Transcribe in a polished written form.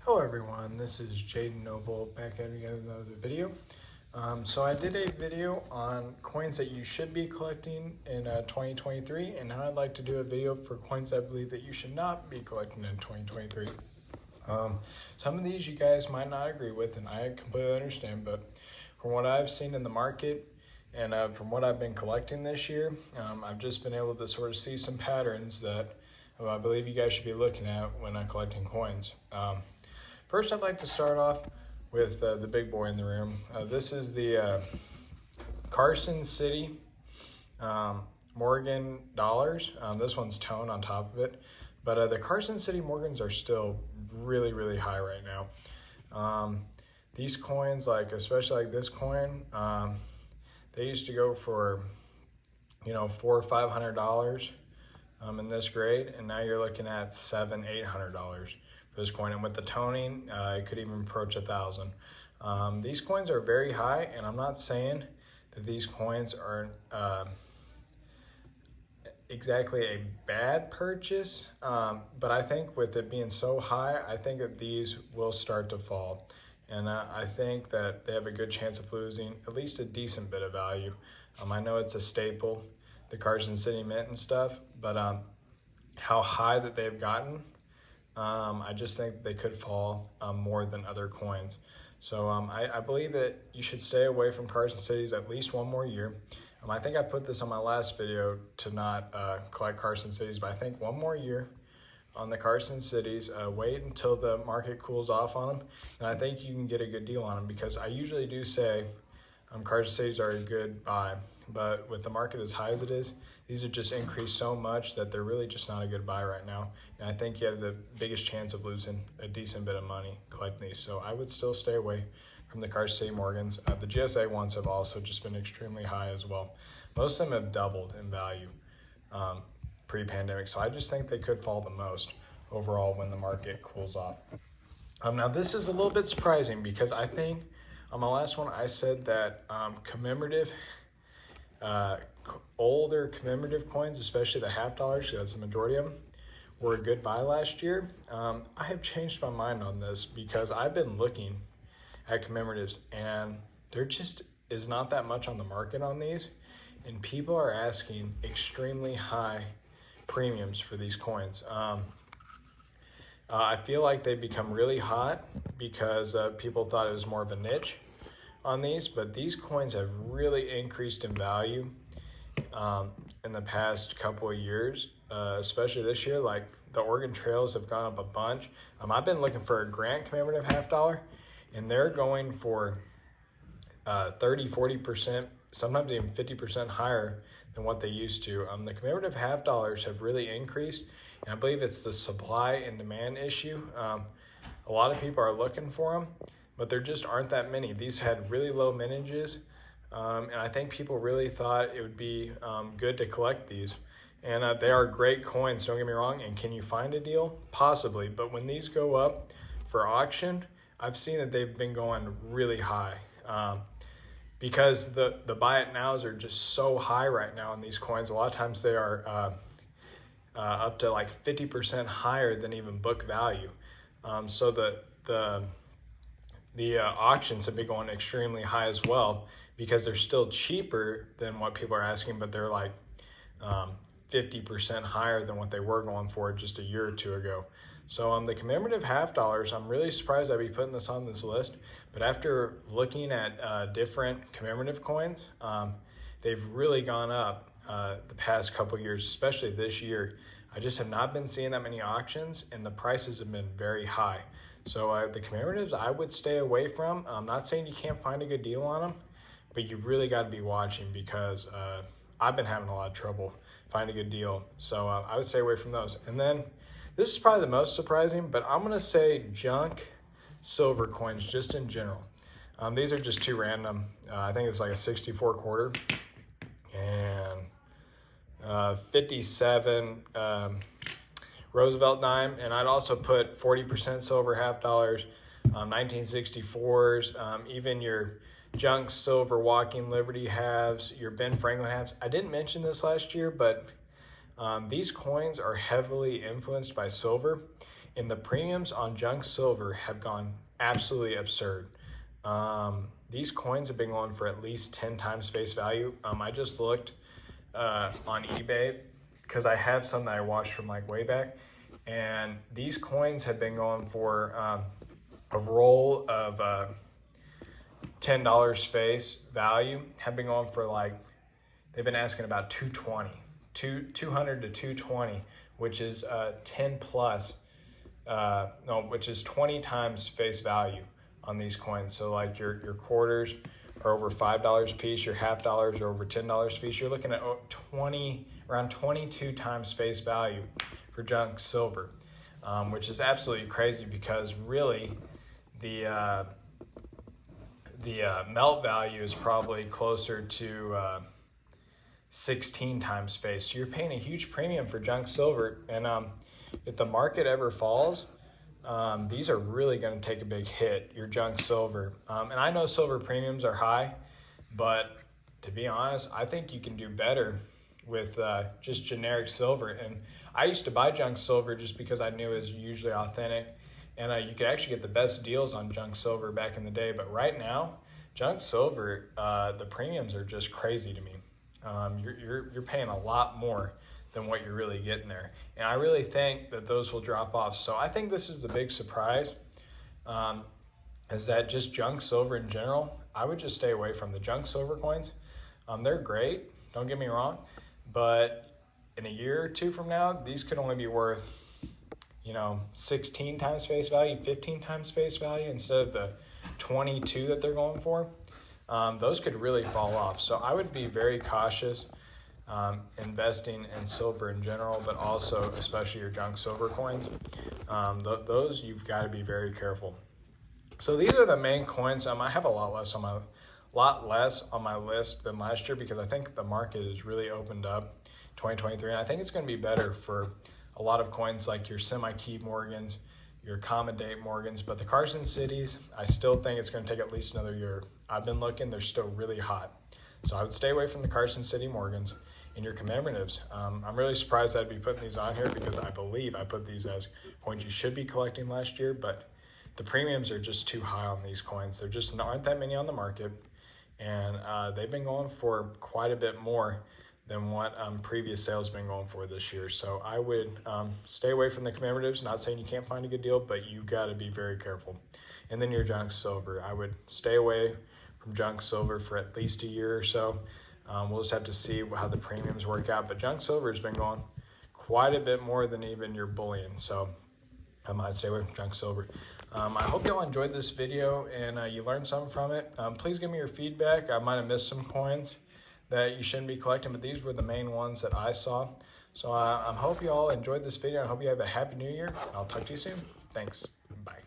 Hello everyone, this is Jaden Noble back at again with another video. So I did a video on coins that you should be collecting in 2023, and now I'd like to do a video for coins I believe that you should not be collecting in 2023. Some of these you guys might not agree with, and I completely understand, but from what I've seen in the market and from what I've been collecting this year, I've just been able to sort of see some patterns that I believe you guys should be looking at when collecting coins. First, I'd like to start off with the big boy in the room. This is the Carson City Morgan dollars. This one's tone on top of it, but the Carson City Morgans are still really high right now. These coins, especially like this coin, they used to go for $400 or $500 in this grade, and now you're looking at $700-800 for this coin, and with the toning it could even approach $1,000. These coins are very high, and I'm not saying that these coins are exactly a bad purchase, but I think with it being so high, I think that these will start to fall, and I think that they have a good chance of losing at least a decent bit of value. I know it's a staple, the Carson City Mint and stuff, but how high that they've gotten, I just think they could fall more than other coins. So I believe that you should stay away from Carson Cities at least one more year. I think I put this on my last video to not collect Carson Cities, but I think one more year on the Carson Cities. Wait until the market cools off on them, and I think you can get a good deal on them, because I usually do say Carson Cities are a good buy, but with the market as high as it is, these have just increased so much that they're really just not a good buy right now. And I think you have the biggest chance of losing a decent bit of money collecting these. So I would still stay away from the Carson City Morgans. The GSA ones have also just been extremely high as well. Most of them have doubled in value pre-pandemic. So I just think they could fall the most overall when the market cools off. Now this is a little bit surprising, because I think on my last one I said that commemorative older commemorative coins, especially the half dollars, that's the majority of them, were a good buy last year. I have changed my mind on this, because I've been looking at commemoratives and there just is not that much on the market on these, and people are asking extremely high premiums for these coins. I feel like they've become really hot because people thought it was more of a niche on these, but these coins have really increased in value in the past couple of years, especially this year. Like the Oregon Trails have gone up a bunch. I've been looking for a Grant commemorative half dollar, and they're going for 30-40%, sometimes even 50% higher than what they used to. The commemorative half dollars have really increased, and I believe it's the supply and demand issue. A lot of people are looking for them, but there just aren't that many. These had really low mintages, and I think people really thought it would be good to collect these. And they are great coins, don't get me wrong. And can you find a deal? Possibly, but when these go up for auction, I've seen that they've been going really high, because the buy it nows are just so high right now in these coins. A lot of times they are up to like 50% higher than even book value. So the auctions have been going extremely high as well, because they're still cheaper than what people are asking, but they're like 50% higher than what they were going for just a year or two ago. So the commemorative half dollars, I'm really surprised I'd be putting this on this list, but after looking at different commemorative coins, they've really gone up the past couple years, especially this year. I just have not been seeing that many auctions, and the prices have been very high. So the commemoratives I would stay away from. I'm not saying you can't find a good deal on them, but you really got to be watching, because I've been having a lot of trouble finding a good deal. So I would stay away from those. And then this is probably the most surprising, but I'm gonna say junk silver coins just in general. These are just too random. I think it's like a 64 quarter and 57 Roosevelt dime, and I'd also put 40% silver half dollars, 1964s, even your junk silver Walking Liberty halves, your Ben Franklin halves. I didn't mention this last year, but these coins are heavily influenced by silver, and the premiums on junk silver have gone absolutely absurd. These coins have been going for at least 10 times face value. I just looked on eBay because I have some that I watched from like way back, and these coins have been going for a roll of $10 face value have been going for like, they've been asking about 200 to 220, which is 10 plus, no, which is 20 times face value on these coins. So like your quarters are over $5 a piece, your half dollars are over $10 a piece. You're looking at around 22 times face value for junk silver, which is absolutely crazy because really the melt value is probably closer to 16 times face. So you're paying a huge premium for junk silver, and if the market ever falls, these are really going to take a big hit, your junk silver. And I know silver premiums are high, but to be honest, I think you can do better with just generic silver. And I used to buy junk silver just because I knew it was usually authentic, and you could actually get the best deals on junk silver back in the day. But right now, junk silver, the premiums are just crazy to me. You're paying a lot more than what you're really getting there. And I really think that those will drop off. So I think this is the big surprise, is that just junk silver in general, I would just stay away from the junk silver coins. They're great, don't get me wrong, but in a year or two from now, these could only be worth, 16 times face value, 15 times face value instead of the 22 that they're going for. Those could really fall off. So I would be very cautious investing in silver in general, but also especially your junk silver coins. Those you've got to be very careful. So these are the main coins. I have a lot less on my list than last year because I think the market has really opened up 2023, and I think it's going to be better for a lot of coins like your semi-key Morgans, your common date Morgans, but the Carson Cities, I still think it's going to take at least another year. I've been looking, they're still really hot. So I would stay away from the Carson City Morgans and your commemoratives. I'm really surprised I'd be putting these on here because I believe I put these as coins you should be collecting last year, but the premiums are just too high on these coins. There just aren't that many on the market, and they've been going for quite a bit more than what previous sales been going for this year. So I would stay away from the commemoratives. Not saying you can't find a good deal, but you got to be very careful. And then your junk silver, I would stay away from junk silver for at least a year or so. We'll just have to see how the premiums work out. But junk silver has been going quite a bit more than even your bullion. So I might stay away from junk silver. I hope y'all enjoyed this video and you learned something from it. Please give me your feedback. I might have missed some coins that you shouldn't be collecting, but these were the main ones that I saw. So I hope you all enjoyed this video. I hope you have a happy new year. I'll talk to you soon. Thanks. Bye.